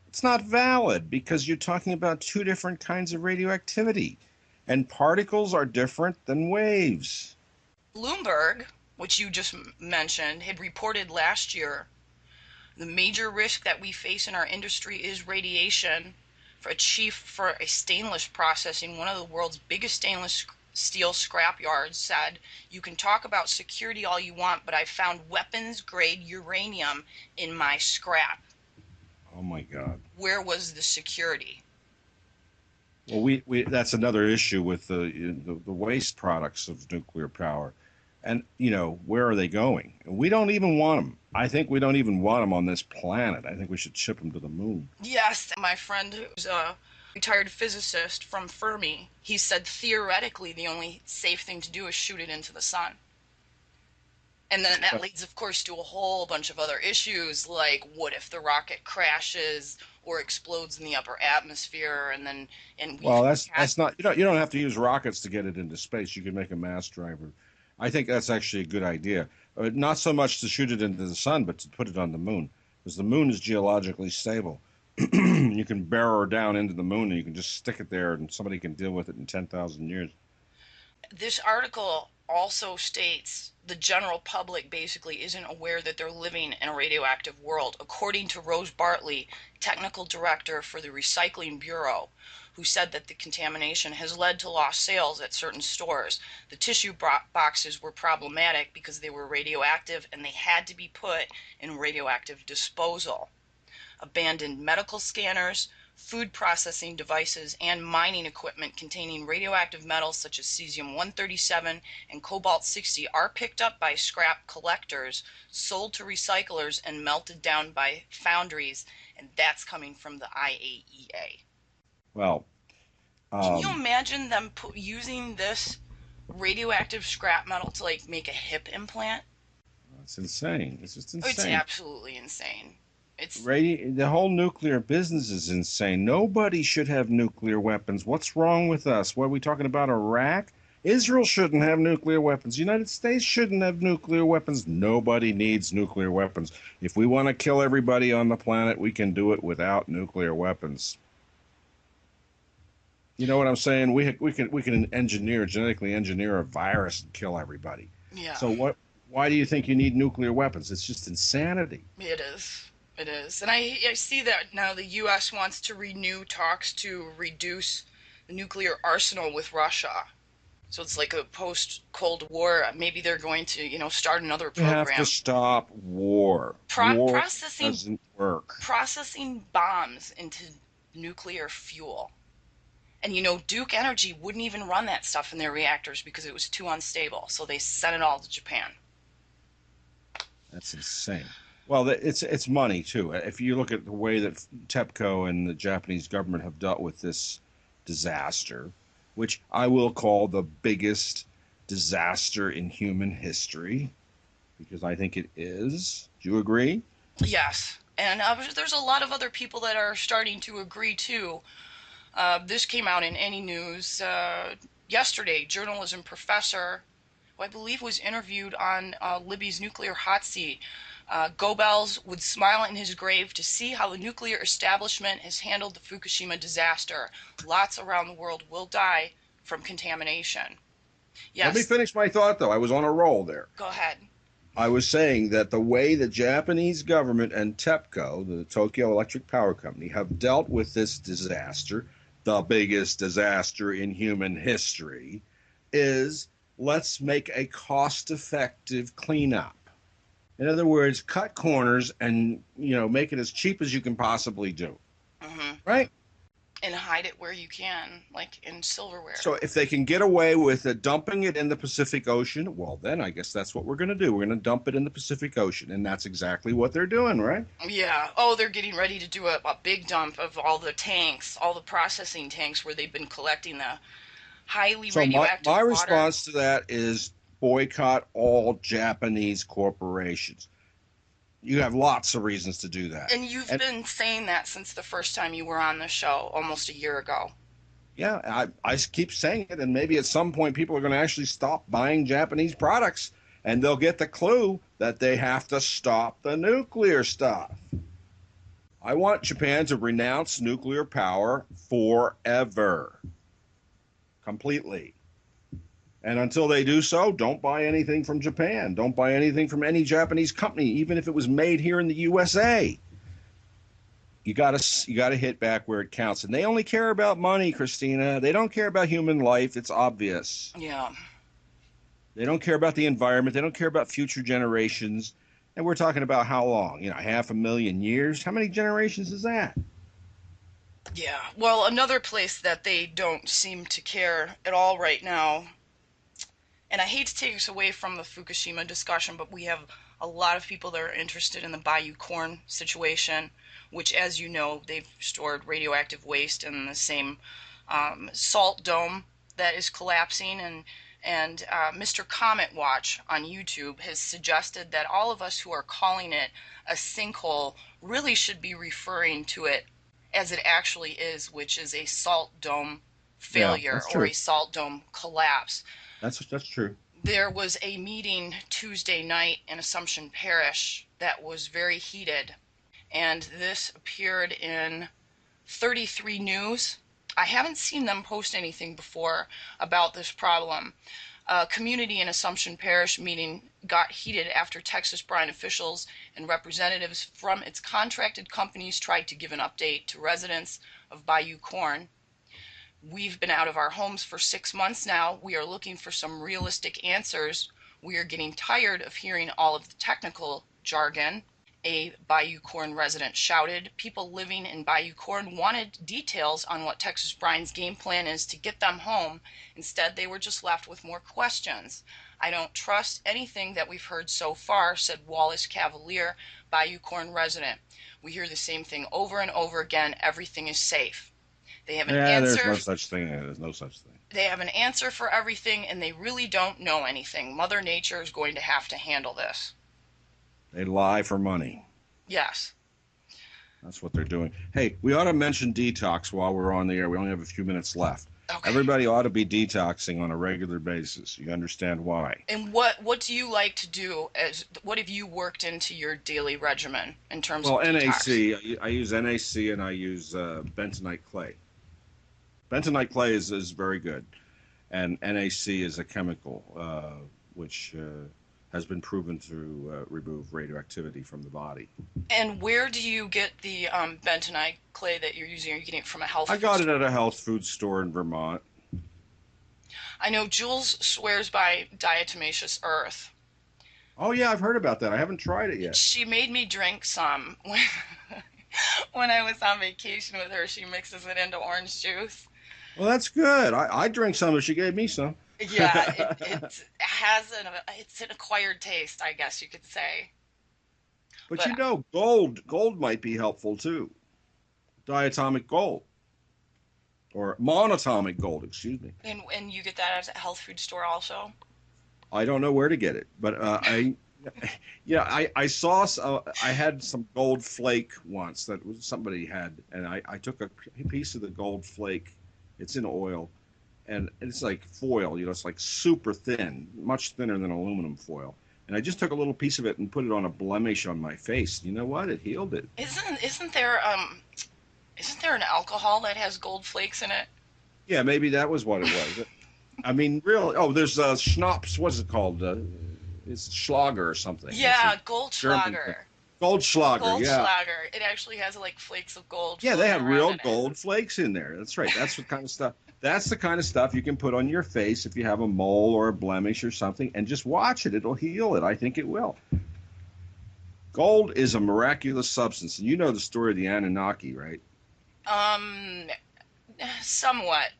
It's not valid because you're talking about two different kinds of radioactivity, and particles are different than waves. Bloomberg, which you just mentioned, had reported last year the major risk that we face in our industry is radiation. For a chief for a stainless processing, one of the world's biggest stainless steel scrap yards, said, "You can talk about security all you want, but I found weapons grade uranium in my scrap." Oh my God. Where was the security? Well, we that's another issue with the waste products of nuclear power. And, where are they going? We don't even want them. I think we don't even want them on this planet. I think we should ship them to the moon. Yes, my friend who's a retired physicist from Fermi, he said theoretically the only safe thing to do is shoot it into the sun. And then that leads, of course, to a whole bunch of other issues, like what if the rocket crashes or explodes in the upper atmosphere, and we've Well, had. that's not you don't have to use rockets to get it into space. You can make a mass driver. I think that's actually a good idea. Not so much to shoot it into the sun, but to put it on the moon, because the moon is geologically stable. You can barrel down into the moon, and you can just stick it there, and somebody can deal with it in 10,000 years. This article also states the general public basically isn't aware that they're living in a radioactive world, according to Rose Bartley, technical director for the Recycling Bureau, who said that the contamination has led to lost sales at certain stores. The tissue boxes were problematic because they were radioactive and they had to be put in radioactive disposal. Abandoned medical scanners, food processing devices, and mining equipment containing radioactive metals such as cesium-137 and cobalt-60 are picked up by scrap collectors, sold to recyclers, and melted down by foundries, and that's coming from the IAEA. Well, Can you um, imagine them using this radioactive scrap metal to like make a hip implant? it's insane. It's just It's insane. absolutely insane. It's The whole nuclear business is insane. Nobody should have nuclear weapons. What's wrong with us? What are we talking about? Iraq? Israel shouldn't have nuclear weapons. The United States shouldn't have nuclear weapons. Nobody needs nuclear weapons. If we want to kill everybody on the planet, we can do it without nuclear weapons. You know what I'm saying? We can genetically engineer a virus and kill everybody. yeah. So what? Why do you think you need nuclear weapons? It's just insanity. It is. It is. And I see that now the U.S. wants to renew talks to reduce the nuclear arsenal with Russia. So it's like a post-Cold War. Maybe they're going to, start another We have to program. stop war. War Processing doesn't work. bombs into nuclear fuel. And Duke Energy wouldn't even run that stuff in their reactors because it was too unstable. So they sent it all to Japan. That's insane. Well, it's money too. If you look at the way that TEPCO and the Japanese government have dealt with this disaster, which I will call the biggest disaster in human history, because I think it is. Do you agree? Yes. And there's a lot of other people that are starting to agree too. This came out in Any News yesterday. Journalism professor, who I believe was interviewed on Libby's nuclear hot seat. Goebbels would smile in his grave to see how the nuclear establishment has handled the Fukushima disaster. Lots around the world will die from contamination. Let me Yes, finish my thought, though. I was on a roll there. go ahead. I was saying that the way the Japanese government and TEPCO, the Tokyo Electric Power Company, have dealt with this disaster, the biggest disaster in human history, is let's make a cost-effective cleanup. In other words, cut corners and make it as cheap as you can possibly do. Hmm. Right? And hide it where you can, like in silverware. So if they can get away with dumping it in the Pacific Ocean, well, then I guess that's what we're going to do. We're going to dump it in the Pacific Ocean, and that's exactly what they're doing, right? Yeah. Oh, they're getting ready to do a big dump of all the tanks, all the processing tanks where they've been collecting the highly So my radioactive water. response to that is boycott all Japanese corporations. You have lots of reasons to do that. And you've And been saying that since the first time you were on the show almost a year ago. yeah, I keep saying it, and maybe at some point people are going to actually stop buying Japanese products, and they'll get the clue that they have to stop the nuclear stuff. I want Japan to renounce nuclear power forever, completely. And until they do so, don't buy anything from Japan. Don't buy anything from any Japanese company, even if it was made here in the USA. You gotta hit back where it counts. And they only care about money, Christina. They don't care about human life. It's obvious. Yeah. They don't care about the environment. They don't care about future generations. And we're talking about how long? 500,000 years? How many generations is that? Yeah. Well, another place that they don't seem to care at all right now, and I hate to take us away from the Fukushima discussion, but we have a lot of people that are interested in the Bayou Corn situation, which, as you know, they've stored radioactive waste in the same salt dome that is collapsing. And Mr. Comet Watch on YouTube has suggested that all of us who are calling it a sinkhole really should be referring to it as it actually is, which is a salt dome Yeah, failure that's or true. a salt dome collapse. That's true. There was a meeting Tuesday night in Assumption Parish that was very heated, and this appeared in 33 News. I haven't seen them post anything before about this problem. A community in Assumption Parish meeting got heated after Texas brine officials and representatives from its contracted companies tried to give an update to residents of Bayou Corn. We've been out of our homes for 6 months now. We are looking for some realistic answers. We are getting tired of hearing all of the technical jargon, a Bayou Corn resident shouted. People living in Bayou Corn wanted details on what Texas Brine's game plan is to get them home. Instead, they were just left with more questions. I don't trust anything that we've heard so far, said Wallace Cavalier, Bayou Corn resident. We hear the same thing over and over again. Everything is safe. They have an Yeah, there's answer. no such thing. There's no such thing. They have an answer for everything, and they really don't know anything. Mother Nature is going to have to handle this. They lie for money. Yes. That's what they're doing. Hey, we ought to mention detox while we're on the air. We only have a few minutes left. Okay. Everybody ought to be detoxing on a regular basis. You understand why? And what do you like to do? What have you worked into your daily regimen in terms Well, of detox? NaC. I use NaC and I use bentonite clay. Bentonite clay is very good, and NaC is a chemical which has been proven to remove radioactivity from the body. And where do you get the bentonite clay that you're using? Are you getting it from a health I food got it store? at a health food store in Vermont. I know Jules swears by diatomaceous earth. Oh yeah, I've heard about that. I haven't tried it yet. She made me drink some when I was on vacation with her. She mixes it into orange juice. Well, that's good. I drank some, but she gave me some. Yeah, it has it's an acquired taste, I guess you could say. But But gold might be helpful too. Diatomic gold or monatomic gold, excuse me. and you get that at a health food store also. I don't know where to get it, but yeah, I saw. I had some gold flake once that somebody had, and I took a piece of the gold flake. It's in oil, and it's like foil. It's like super thin, much thinner than aluminum foil. And I just took a little piece of it and put it on a blemish on my face. You know what? It healed it. Isn't there an alcohol that has gold flakes in it? Yeah, maybe that was what it was. I mean, really. Oh, there's schnapps. What's it called? It's Schlager or something. It's a Yeah, German thing. Goldschlager. Goldschlager. Yeah, Goldschlager. It actually has like flakes of gold yeah. They floating have around real in it. gold flakes in there. That's right. That's what kind of stuff. That's the kind of stuff you can put on your face if you have a mole or a blemish or something, and just watch it. It'll heal it. I think it will. Gold is a miraculous substance, and you know the story of the Anunnaki, right? Um, somewhat.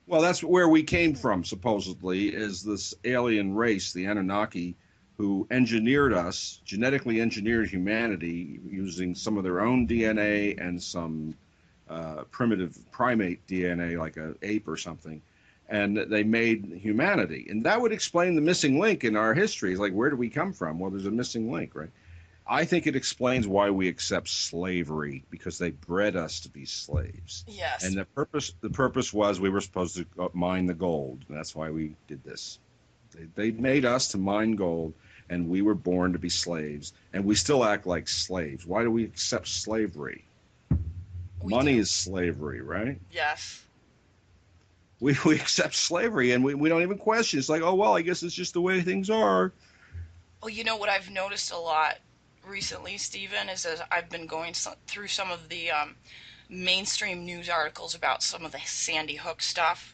Well, that's where we came from, supposedly, is this alien race, the Anunnaki, who engineered us, genetically engineered humanity using some of their own DNA and some primitive primate DNA, like an ape or something. and they made humanity. And that would explain the missing link in our history. It's like, where do we come from? Well, there's a missing link, right? I think it explains why we accept slavery, because they bred us to be slaves. Yes. And the purpose was we were supposed to mine the gold. And that's why we did this. They made us to mine gold, and we were born to be slaves, and we still act like slaves. Why do we accept slavery? Money is slavery, right? Yes. We accept slavery, and we don't even question. It's like, oh, well, I guess it's just the way things are. Well, you know what I've noticed a lot recently, Stephen, is as I've been going through some of the mainstream news articles about some of the Sandy Hook stuff,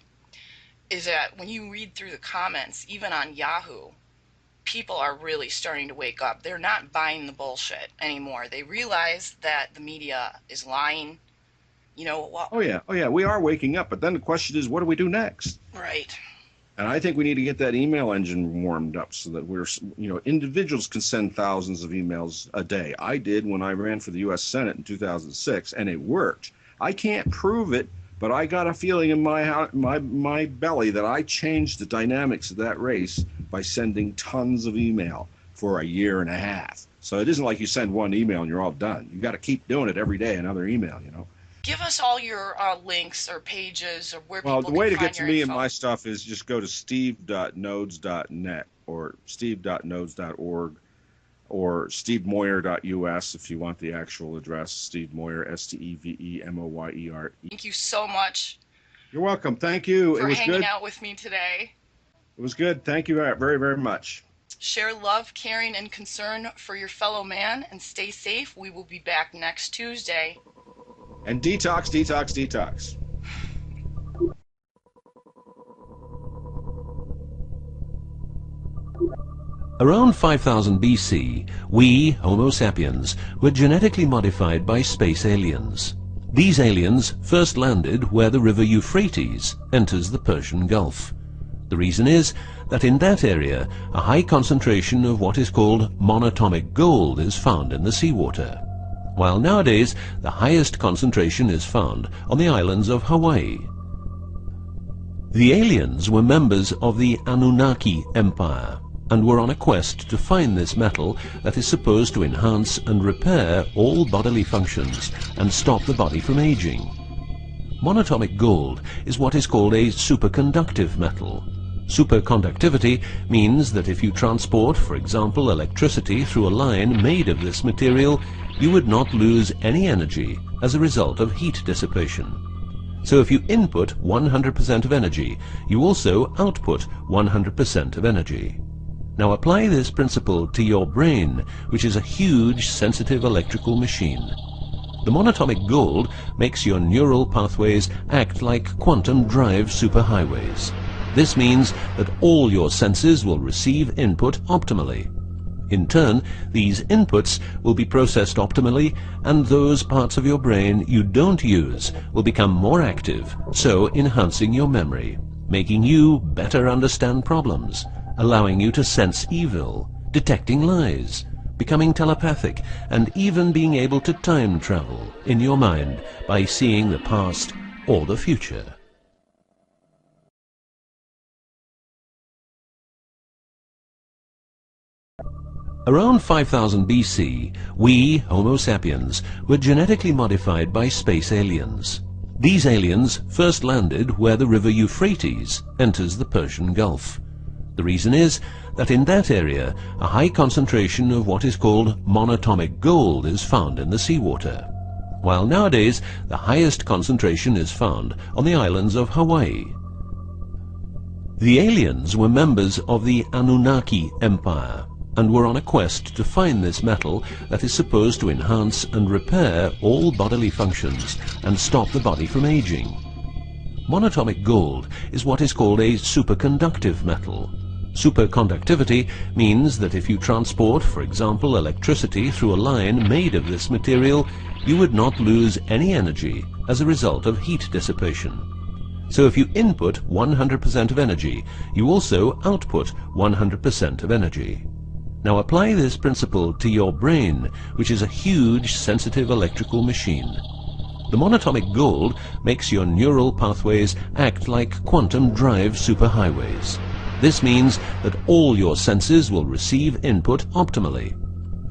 is that when you read through the comments, even on Yahoo, people are really starting to wake up. They're not buying the bullshit anymore. They realize that the media is lying. You know what? Oh yeah, we are waking up. But then the question is, what do we do next? Right. And I think we need to get that email engine warmed up so that individuals can send thousands of emails a day. I did when I ran for the U.S. Senate in 2006, and it worked. I can't prove it, but I got a feeling in my belly that I changed the dynamics of that race by sending tons of email for a year and a half. So it isn't like you send one email and you're all done. You got to keep doing it every day, another email, Give us all your links or pages or where Well, people the way can to get find to your me info. and my stuff is just go to steve.nodes.net or steve.nodes.org or stevemoyer.us if you want the actual address. Steve Moyer, SteveMoyer. Thank you so much You're welcome. Thank you. It for was hanging good. out with me today. It was good. Thank you very, very, very much. Share love, caring, and concern for your fellow man, and stay safe. We will be back next Tuesday. And detox, detox, detox. Around 5000 BC, we, Homo sapiens, were genetically modified by space aliens. These aliens first landed where the river Euphrates enters the Persian Gulf. The reason is that in that area, a high concentration of what is called monatomic gold is found in the seawater, while nowadays the highest concentration is found on the islands of Hawaii. The aliens were members of the Anunaki Empire and were on a quest to find this metal that is supposed to enhance and repair all bodily functions and stop the body from aging. Monatomic gold is what is called a superconductive metal. Superconductivity means that if you transport, for example, electricity through a line made of this material, you would not lose any energy as a result of heat dissipation. So if you input 100% of energy, you also output 100% of energy. Now apply this principle to your brain, which is a huge sensitive electrical machine. The monatomic gold makes your neural pathways act like quantum drive superhighways. This means that all your senses will receive input optimally. In turn, these inputs will be processed optimally, and those parts of your brain you don't use will become more active, so enhancing your memory, making you better understand problems, allowing you to sense evil, detecting lies, becoming telepathic, and even being able to time travel in your mind by seeing the past or the future. Around 5000 BC, we, Homo sapiens, were genetically modified by space aliens. These aliens first landed where the river Euphrates enters the Persian Gulf. The reason is that in that area, a high concentration of what is called monatomic gold is found in the seawater, while nowadays the highest concentration is found on the islands of Hawaii. The aliens were members of the Anunaki Empire and were on a quest to find this metal that is supposed to enhance and repair all bodily functions and stop the body from aging. Monatomic gold is what is called a superconductive metal. Superconductivity means that if you transport, for example, electricity through a line made of this material, you would not lose any energy as a result of heat dissipation. So if you input 100% of energy, you also output 100% of energy. Now apply this principle to your brain, which is a huge sensitive electrical machine. The monatomic gold makes your neural pathways act like quantum drive superhighways. This means that all your senses will receive input optimally.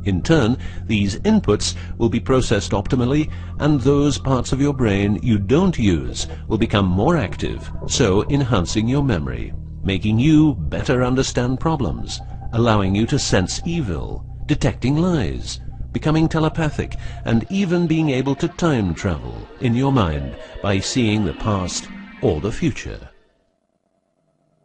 In turn, these inputs will be processed optimally, and those parts of your brain you don't use will become more active, so enhancing your memory, making you better understand problems, allowing you to sense evil, detecting lies, becoming telepathic, and even being able to time travel in your mind by seeing the past or the future.